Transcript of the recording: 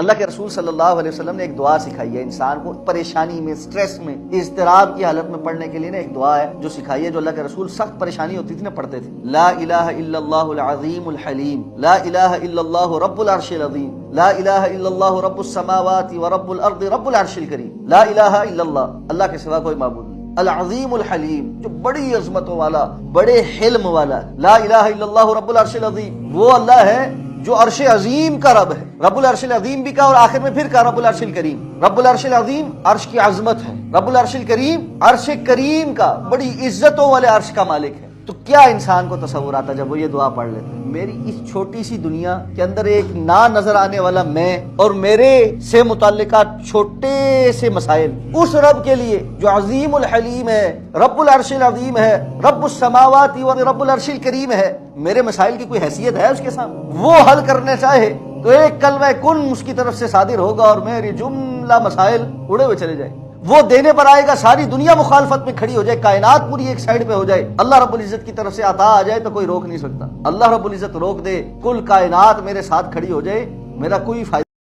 اللہ کے رسول صلی اللہ علیہ وسلم نے ایک دعا سکھائی ہے انسان کو پریشانی میں، سٹریس میں، اضطراب کی حالت میں پڑھنے کے لیے نا ایک دعا ہے جو سکھائی ہے، جو اللہ کے رسول سخت پریشانی ہوتی تھی نا پڑھتے تھے. لا الہ الا اللہ العظیم الحلیم، لا الہ الا اللہ رب العرش العظیم، لا الہ الا اللہ رب السماوات ورب الارض رب العرش الکریم. لا الہ الا اللہ، اللہ کے سوا کوئی معبود نہیں. العظیم الحلیم، جو بڑی عظمتوں والا، بڑے حلم والا. لا الہ الا اللہ رب العرش العظیم، وہ اللہ ہے جو عرش عظیم کا رب ہے. رب العرش العظیم بھی کہا اور آخر میں پھر کہا رب العرش الکریم. رب العرش العظیم عرش کی عظمت ہے، رب العرش الکریم عرش کریم کا، بڑی عزتوں والے عرش کا مالک ہے. تو کیا انسان کو تصور آتا جب وہ یہ دعا پڑھ لیتا ہے؟ میری اس چھوٹی سی دنیا کے اندر ایک نہ نظر آنے والا میں اور میرے سے متعلقہ چھوٹے سے مسائل، اس رب کے لیے جو عظیم الحلیم ہے، رب العرش العظیم ہے، رب السماوات و رب العرش الکریم ہے، میرے مسائل کی کوئی حیثیت ہے اس کے سامنے؟ وہ حل کرنے چاہے تو ایک کلمہ کن اس کی طرف سے صادر ہوگا اور میری جملہ مسائل اڑے ہوئے چلے جائیں. وہ دینے پر آئے گا، ساری دنیا مخالفت میں کھڑی ہو جائے، کائنات پوری ایک سائیڈ پہ ہو جائے، اللہ رب العزت کی طرف سے عطا آ جائے تو کوئی روک نہیں سکتا. اللہ رب العزت روک دے، کل کائنات میرے ساتھ کھڑی ہو جائے، میرا کوئی فائدہ